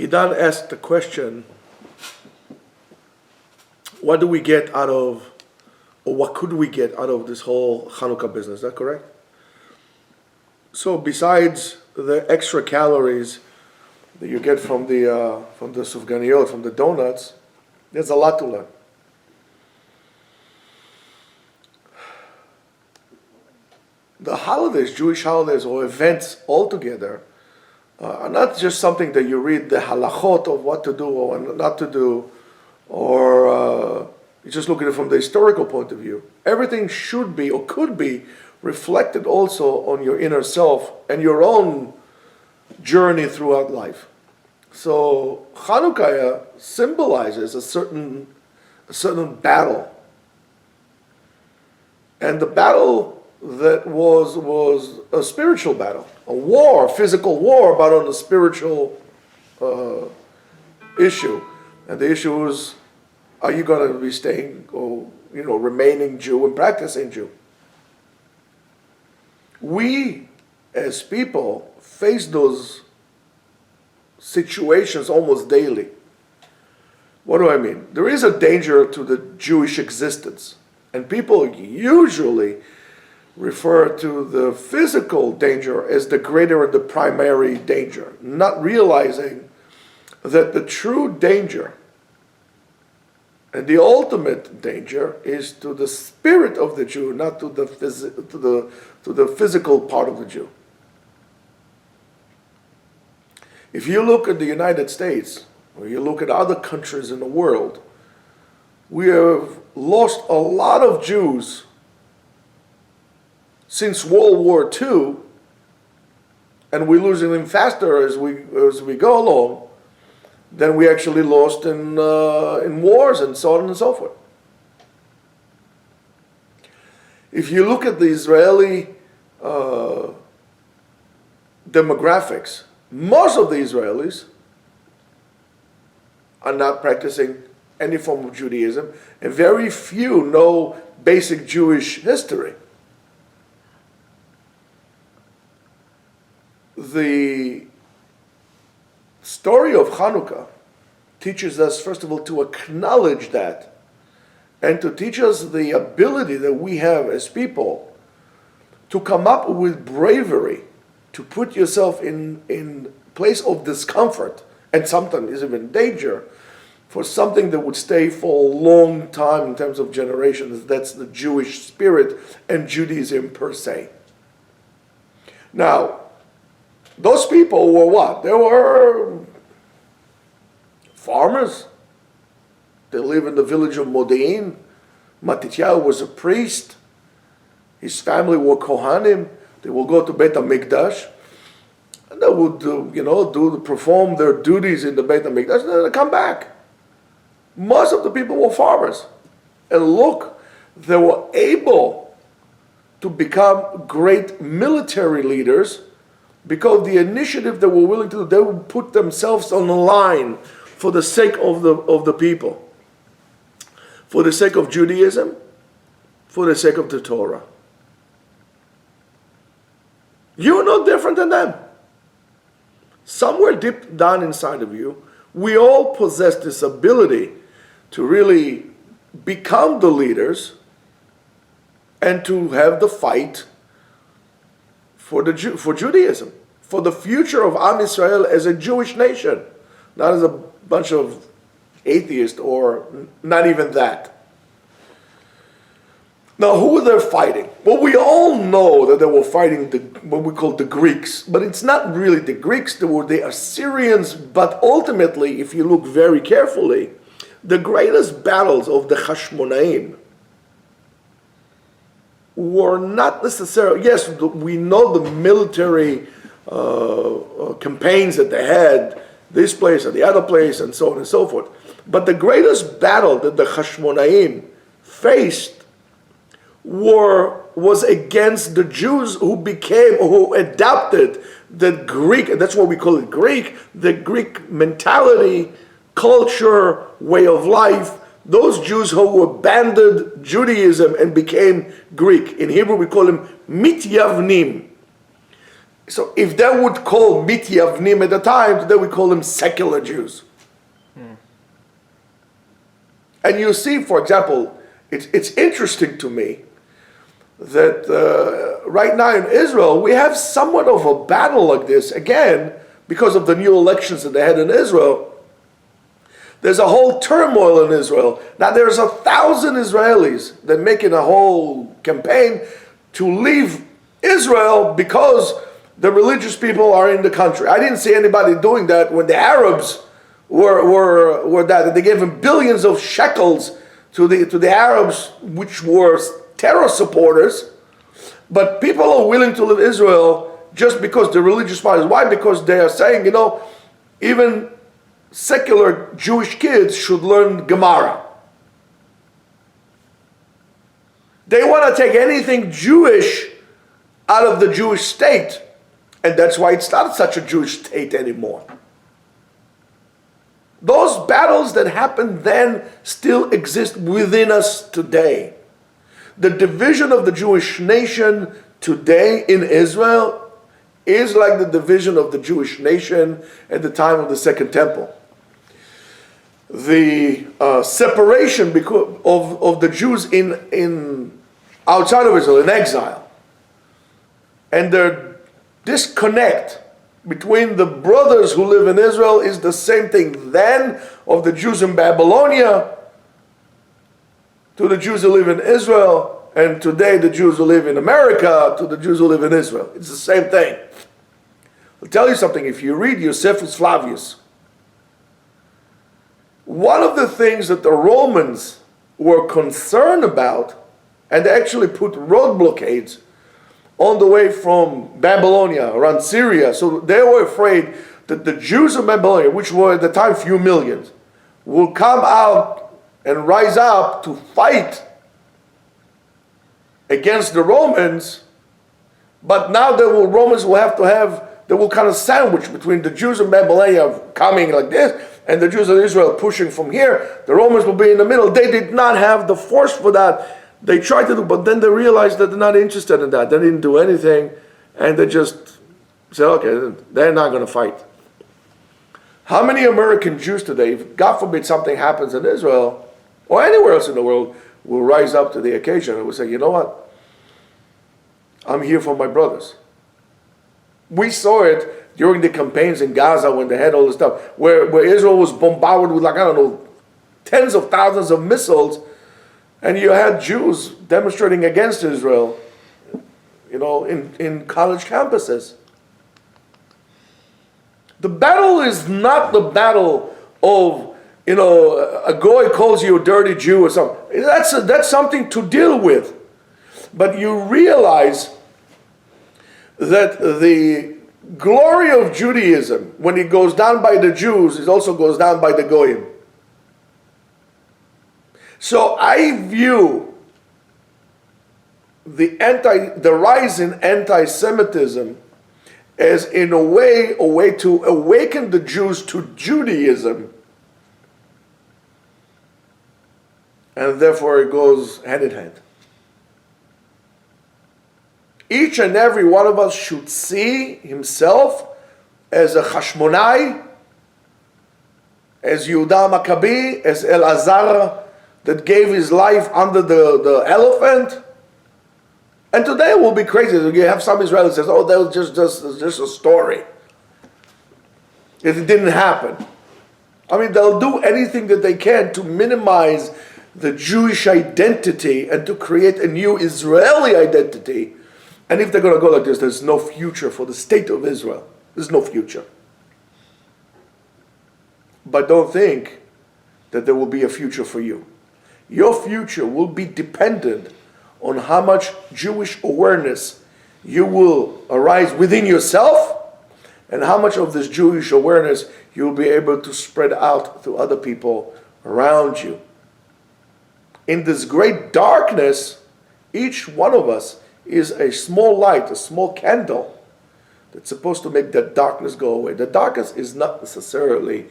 Idan asked the question, what do we get out of, or what could we get out of this whole Hannukah business? Is that correct? So besides the extra calories that you get from the sufganiyot, from the donuts, there's a lot to learn. The holidays, Jewish holidays or events altogether, are not just something that you read the halachot of what to do or not to do, or you just look at it from the historical point of view. Everything should be or could be reflected also on your inner self and your own journey throughout life. So Hannukah symbolizes a certain battle, and the battle that was a spiritual battle, a war, a physical war, but on a spiritual issue. And the issue was, are you going to be staying or remaining Jew and practicing Jew? We, as people, face those situations almost daily. What do I mean? There is a danger to the Jewish existence, and people usually refer to the physical danger as the greater and the primary danger, not realizing that the true danger and the ultimate danger is to the spirit of the Jew, not to the physical part of the Jew. If you look at the United States, or you look at other countries in the world, we have lost a lot of Jews since World War II, and we're losing them faster as we go along than we actually lost in wars and so on and so forth. If you look at the Israeli demographics, most of the Israelis are not practicing any form of Judaism, and very few know basic Jewish history. The story of Hannukah teaches us, first of all, to acknowledge that and to teach us the ability that we have as people to come up with bravery, to put yourself in place of discomfort and sometimes even danger for something that would stay for a long time in terms of generations. That's the Jewish spirit and Judaism per se. Now, those people were what? They were farmers. They live in the village of Modi'in. Matityahu was a priest. His family were Kohanim. They will go to Beit HaMikdash, and they would, perform their duties in the Beit HaMikdash, and then they come back. Most of the people were farmers. And look, they were able to become great military leaders because the initiative they were willing to do, they would put themselves on the line for the sake of the people, for the sake of Judaism, for the sake of the Torah. You're no different than them. Somewhere deep down inside of you, we all possess this ability to really become the leaders and to have the fight for Judaism, for the future of Am Yisrael as a Jewish nation, not as a bunch of atheists or not even that. Now, who were they fighting? Well, we all know that they were fighting what we call the Greeks, but it's not really the Greeks, they were the Assyrians, but ultimately, if you look very carefully, the greatest battles of the Hashmonaim were not necessarily, yes, we know the military campaigns that they had, this place and the other place and so on and so forth. But the greatest battle that the Hashmonaim faced was against the Jews who adopted the Greek, and that's why we call it Greek, the Greek mentality, culture, way of life. Those Jews who abandoned Judaism and became Greek. In Hebrew we call them mityavnim. So if they would call Mityavnim at the time, today we call them secular Jews. And you see, for example, it's interesting to me that right now in Israel, we have somewhat of a battle like this, again, because of the new elections that they had in Israel. There's a whole turmoil in Israel. Now there's 1,000 Israelis that are making a whole campaign to leave Israel because the religious people are in the country. I didn't see anybody doing that when the Arabs were that. And they gave them billions of shekels to the Arabs, which were terror supporters. But people are willing to leave Israel just because the religious parties. Why? Because they are saying, even secular Jewish kids should learn Gemara. They want to take anything Jewish out of the Jewish state. And that's why it's not such a Jewish state anymore. Those battles that happened then still exist within us today. The division of the Jewish nation today in Israel is like the division of the Jewish nation at the time of the Second Temple. The separation of the Jews in outside of Israel, in exile, and their disconnect between the brothers who live in Israel is the same thing then of the Jews in Babylonia to the Jews who live in Israel, and today the Jews who live in America to the Jews who live in Israel. It's the same thing. I'll tell you something. If you read Josephus Flavius, one of the things that the Romans were concerned about, and they actually put road blockades on the way from Babylonia, around Syria. So they were afraid that the Jews of Babylonia, which were at the time few millions, will come out and rise up to fight against the Romans. But now the Romans will they will kind of sandwich between the Jews of Babylonia coming like this and the Jews of Israel pushing from here. The Romans will be in the middle. They did not have the force for that. They tried to do, but then they realized that they're not interested in that. They didn't do anything, and they just said, okay, they're not going to fight. How many American Jews today, if God forbid something happens in Israel, or anywhere else in the world, will rise up to the occasion and will say, you know what? I'm here for my brothers. We saw it during the campaigns in Gaza when they had all this stuff, where Israel was bombarded with tens of thousands of missiles. And you had Jews demonstrating against Israel, in college campuses. The battle is not the battle of, a goy calls you a dirty Jew or something. That's something to deal with. But you realize that the glory of Judaism, when it goes down by the Jews, it also goes down by the goyim. So I view the rise in anti-Semitism as, in a way to awaken the Jews to Judaism, and therefore it goes hand in hand. Each and every one of us should see himself as a Hashmonai, as Yehuda Maccabi, as Elazar, that gave his life under the elephant. And today it will be crazy. You have some Israelis says, oh, that was just a story. It didn't happen. I mean, they'll do anything that they can to minimize the Jewish identity and to create a new Israeli identity. And if they're going to go like this, there's no future for the state of Israel. There's no future. But don't think that there will be a future for you. Your future will be dependent on how much Jewish awareness you will arise within yourself and how much of this Jewish awareness you'll be able to spread out to other people around you. In this great darkness, each one of us is a small light, a small candle that's supposed to make that darkness go away. The darkness is not necessarily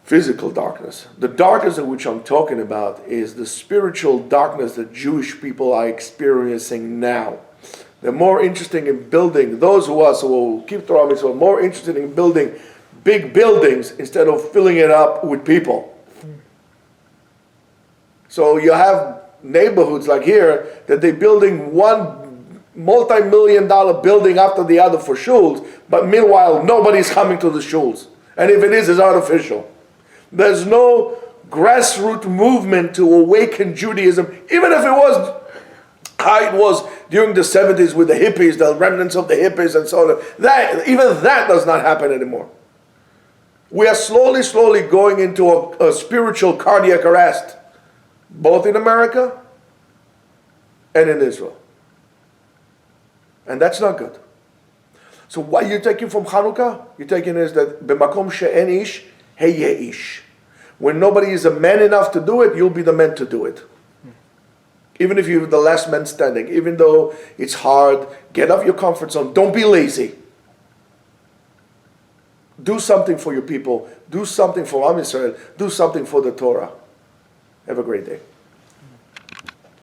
physical darkness. The darkness of which I'm talking about is the spiritual darkness that Jewish people are experiencing now. They're more interested in building, those who will keep Torah mitzvah, more interested in building big buildings instead of filling it up with people. So you have neighborhoods like here that they're building one multi-million-dollar building after the other for shuls, but meanwhile nobody's coming to the shuls. And if it is, it's artificial. There's no grassroots movement to awaken Judaism, even if it was how it was during the 70s with the hippies, the remnants of the hippies and so on. Even that does not happen anymore. We are slowly going into a spiritual cardiac arrest, both in America and in Israel. And that's not good. So what you're taking from Hannukah? You're taking is that b'makom she'en ish, heyeh ish. When nobody is a man enough to do it, you'll be the man to do it. Even if you're the last man standing, even though it's hard, get off your comfort zone. Don't be lazy. Do something for your people. Do something for Am Yisrael. Do something for the Torah. Have a great day.